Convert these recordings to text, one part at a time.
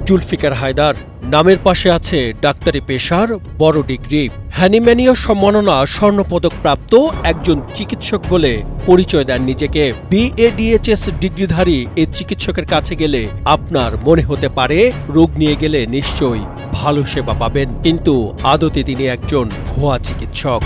জুলফিকার হায়দার। নামের পাশে আছে ডাক্তারি পেশার বড় ডিগ্রি। হ্যানিম্যানীয় সম্মাননা স্বর্ণপদক প্রাপ্ত একজন চিকিৎসক বলে পরিচয় দেন নিজেকে। BADHS ডিগ্রিধারী এই চিকিৎসকের কাছে গেলে আপনার মনে হতে পারে রোগ নিয়ে গেলে নিশ্চয়ই ভালো সেবা পাবেন, কিন্তু আদতে তিনি একজন ভুয়া চিকিৎসক।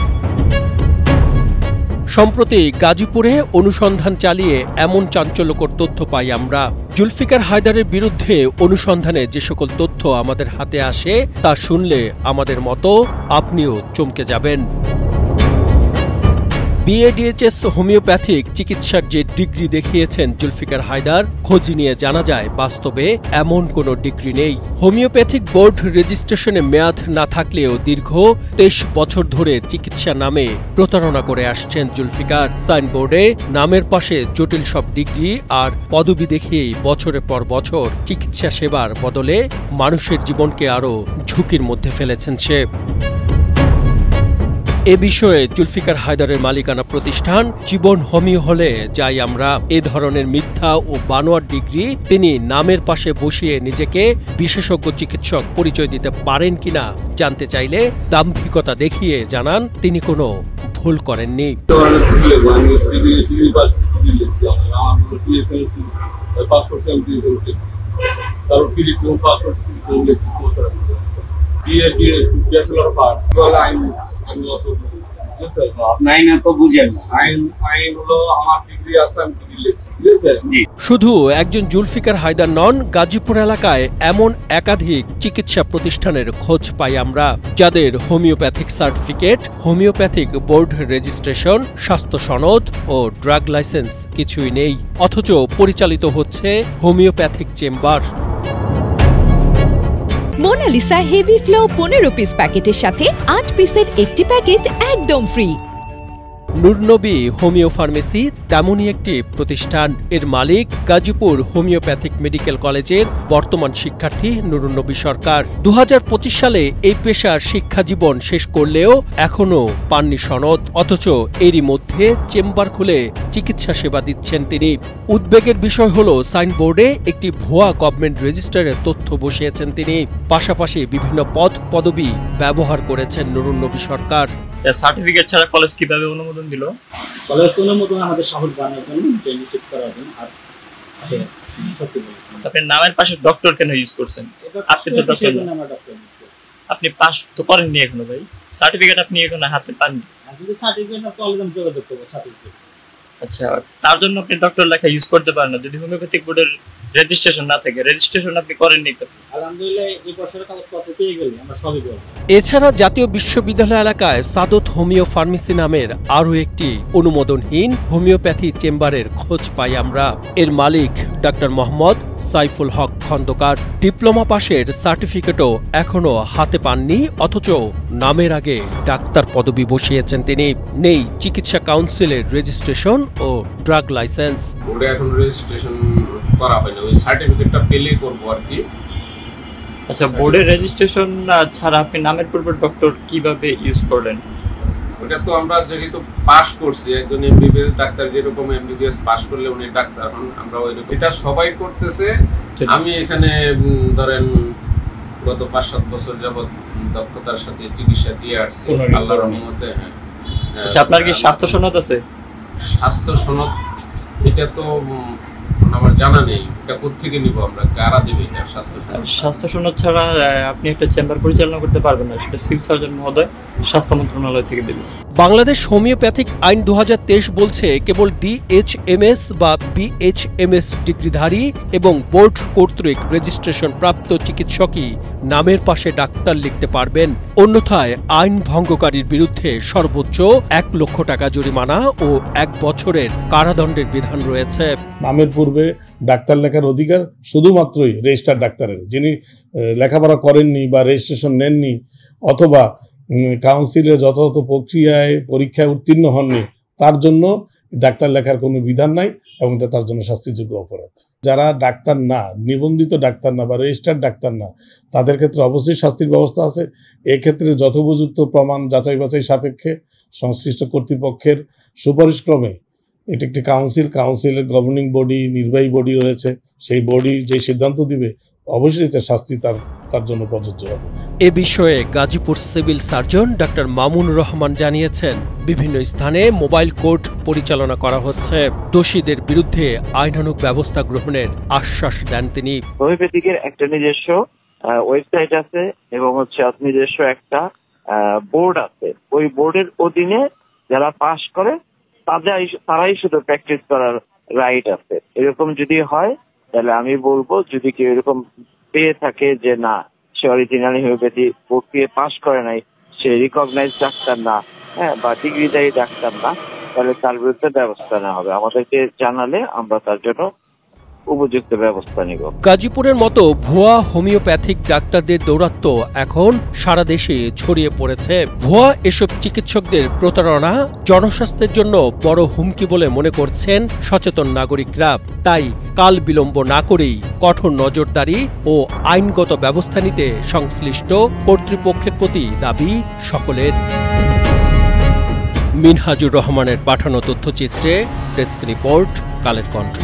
সম্প্রতি গাজীপুরে অনুসন্ধান চালিয়ে এমন চাঞ্চল্যকর তথ্য পাই আমরা। জুলফিকার হায়দারের বিরুদ্ধে অনুসন্ধানে যে সকল তথ্য আমাদের হাতে আসে তা শুনলে আমাদের মতো আপনিও চমকে যাবেন। BADHS হোমিওপ্যাথিক চিকিৎসার যে ডিগ্রি দেখিয়েছেন জুলফিকার হায়দার, খোঁজ নিয়ে জানা যায় বাস্তবে এমন কোনো ডিগ্রি নেই। হোমিওপ্যাথিক বোর্ড রেজিস্ট্রেশনে মেয়াদ না থাকলেও দীর্ঘ 23 বছর ধরে চিকিৎসা নামে প্রতারণা করে আসছেন জুলফিকার। সাইনবোর্ডে নামের পাশে জটিল সব ডিগ্রি আর পদবি দেখিয়েই বছরের পর বছর চিকিৎসা সেবার বদলে মানুষের জীবনকে আরও ঝুঁকির মধ্যে ফেলেছেন সে। এ বিষয়ে জুলফিকার হায়দারের মালিকানা প্রতিষ্ঠান জীবন হোমিও হলে যাই আমরা। এ ধরনের মিথ্যা ও বানোয়ার ডিগ্রি তিনি নামের পাশে বসিয়ে নিজেকে বিশেষজ্ঞ চিকিৎসক পরিচয় দিতে পারেন কিনা জানতে চাইলে দাম্ভিকতা দেখিয়ে জানান তিনি কোনো ভুল করেননি। শুধু একজন জুলফিকার হায়দার নন, গাজীপুর এলাকায় এমন একাধিক চিকিৎসা প্রতিষ্ঠানের খোঁজ পাই আমরা যাদের homeopathic certificate, homeopathic board registration, স্বাস্থ্য সনদ ও ড্রাগ লাইসেন্স কিছুই নেই, অথচ পরিচালিত হচ্ছে homoeopathic chamber. Monalisa heavy flow 15 piece প্যাকেটের সাথে 8 পিসের একটি প্যাকেট একদম ফ্রি। নূরনবী হোমিও ফার্মেসি তেমনই একটি প্রতিষ্ঠান। এর মালিক গাজীপুর হোমিওপ্যাথিক মেডিকেল কলেজের বর্তমান শিক্ষার্থী নুরুন্নবী সরকার। 2025 সালে এই পেশার শিক্ষা জীবন শেষ করলেও এখনও পাননি সনদ, অথচ এরই মধ্যে চেম্বার খুলে চিকিৎসা সেবা দিচ্ছেন তিনি। উদ্বেগের বিষয় হল সাইনবোর্ডে একটি ভুয়া গভর্নমেন্ট রেজিস্টারের তথ্য বসিয়েছেন তিনি, পাশাপাশি বিভিন্ন পদ পদবি ব্যবহার করেছেন নুরুন্নবী সরকার। সার্টিফিকেট ছাড়া কলেজ কিভাবে অনুমোদন দিল? কলেজ অনুমোদন আমাদের শহর বানানোর জন্য ট্রেনিং করার জন্য। আর সত্যি বলতে আপনি নামের পাশে ডক্টর কেন ইউজ করছেন? আপনি তো ডক্টর না। আপনি পাস তো করেননি এখনো ভাই, সার্টিফিকেট আপনি এখনো হাতে পাননি। যদি সার্টিফিকেট না কলেজে যোগাযোগ করব সার্টিফিকেট। আচ্ছা, তার জন্য আপনি ডক্টর লেখা ইউজ করতে পারেন না যদি হোমিওপ্যাথিক বোর্ডের রেজিস্ট্রেশন না থাকে। রেজিস্ট্রেশন আপনি করেননি তো? আলহামদুলিল্লাহ এই বছরের কাগজপত্র পেয়ে গেলে আমরা সবই করব। এছাড়া জাতীয় বিশ্ববিদ্যালয় এলাকায় সাদত হোমিও ফার্মেসি নামের আরও একটি অনুমোদনহীন হোমিওপ্যাথি চেম্বারের খোঁজ পাই আমরা। এর মালিক ডাক্তার মোহাম্মদ সাইফুল হক খন্দকার। ডিপ্লোমা পাশের সার্টিফিকেটও এখনো হাতে পাননি, অথচ নামের আগে ডাক্তার পদবি বসিয়েছেন তিনি। নেই চিকিৎসা কাউন্সিলের রেজিস্ট্রেশন ও ড্রাগ লাইসেন্স। ওটা এখন রেজিস্ট্রেশন করা হয়নি, ওই সার্টিফিকেটটা পেলে করব আর কি। আচ্ছা, বোর্ডের রেজিস্ট্রেশন ছাড়া আপনি নামের পূর্বে ডক্টর কিভাবে ইউজ করলেন? ওটা তো আমরা যেহেতু পাস করছি, একজন এমবিবিএস ডাক্তার যেরকম এমবিবিএস পাস করলে উনি ডাক্তার হন, আমরা ওইরকম এটা সবাই করতেছে। আমি এখানে ধরেন গত 5-7 বছর যাবত দক্ষতার সাথে চিকিৎসা দিয়ে আসছি আল্লাহর রহমতে। হ্যাঁ। আচ্ছা, আপনার কি স্বাস্থ্য সনদ আছে? স্বাস্থ্য সনদ এটা তো আমার জানা নেই, এটা কোত্থেকে নিব আমরা, কারা দেবে এটা স্বাস্থ্য সনদ? স্বাস্থ্য সনদ ছাড়া আপনি একটা চেম্বার পরিচালনা করতে পারবেন না, সেটা সিভিল সার্জন মহোদয় স্বাস্থ্য মন্ত্রণালয় থেকে দেবে। বাংলাদেশ হোমিওপ্যাথিক আইন 2023 বলছে কেবল DHMS বা BHMS ডিগ্রিধারী এবং বোর্ড কর্তৃক রেজিস্ট্রেশন প্রাপ্ত চিকিৎসকই নামের পাশে ডাক্তার লিখতে পারবেন। অন্যথায় আইন ভঙ্গকারীর বিরুদ্ধে সর্বোচ্চ 1 লক্ষ টাকা জরিমানা ও 1 বছরের কারাদণ্ডের বিধান রয়েছে। নামের পূর্বে ডাক্তার লেখার অধিকার শুধুমাত্রই রেজিস্টার ডাক্তারের, যিনি লেখাপড়া করেননি বা রেজিস্ট্রেশন নেননি অথবা কাউন্সিলের যথাযথ প্রক্রিয়ায় পরীক্ষায় উত্তীর্ণ হননি, তার জন্য ডাক্তার লেখার কোনো বিধান নাই এবং এটা তার জন্য শাস্তিযোগ্য অপরাধ। যারা ডাক্তার না, নিবন্ধিত ডাক্তার না বা রেজিস্টার্ড ডাক্তার না, তাদের ক্ষেত্রে অবশ্যই শাস্তির ব্যবস্থা আছে। এক্ষেত্রে যথোপযুক্ত প্রমাণ যাচাই বাছাই সাপেক্ষে সংশ্লিষ্ট কর্তৃপক্ষের সুপারিশক্রমে এটি একটি কাউন্সিলের গভর্নিং বডি, নির্বাহী বডি রয়েছে, সেই বডি যে সিদ্ধান্ত দিবে অবশ্যই তার শাস্তি তার জন্য প্রযোজ্য হবে। এ বিষয়ে Gazipur civil surgeon doctor Mamunur Rahman জানিয়েছেন, বিভিন্ন স্থানে মোবাইল কোর্ট পরিচালনা করা হচ্ছে, দোষীদের বিরুদ্ধে আইনানুগ ব্যবস্থা গ্রহণের আশ্বাস দেন তিনি। হোমিওপ্যাথিকের একটা নিজস্ব ওয়েবসাইট আছে এবং নিজস্ব একটা বোর্ড আছে। ওই বোর্ডের অধীনে যারা পাস করে তারাই শুধু প্র্যাকটিস করার রাইট আছে। এরকম যদি হয় তাহলে আমি বলবো, যদি কেউ এরকম পেয়ে থাকে যে না সে অরিজিনালি হোমিওপ্যাথি বোর্ড দিয়ে পাস করে নাই, সে রিকগনাইজ ডাক্তার না, বা ডিগ্রিধারী ডাক্তার না, তাহলে তার বিরুদ্ধে ব্যবস্থা নেওয়া হবে। আমাদেরকে জানালে আমরা তার জন্য উপযুক্ত ব্যবস্থা নিব। গাজীপুরের মতো ভুয়া হোমিওপ্যাথিক ডাক্তারদের দৌরাত্ম্য এখন সারা দেশে ছড়িয়ে পড়েছে। ভুয়া এসব চিকিৎসকদের প্রতারণা জনস্বাস্থ্যের জন্য বড় হুমকি বলে মনে করছেন সচেতন নাগরিকরা। তাই কাল বিলম্ব না করেই কঠোর নজরদারি ও আইনগত ব্যবস্থা নিতে সংশ্লিষ্ট কর্তৃপক্ষের প্রতি দাবি সকলের। মিনহাজুর রহমানের পাঠানো তথ্যচিত্রে ডেস্ক রিপোর্ট, কালের কণ্ঠ।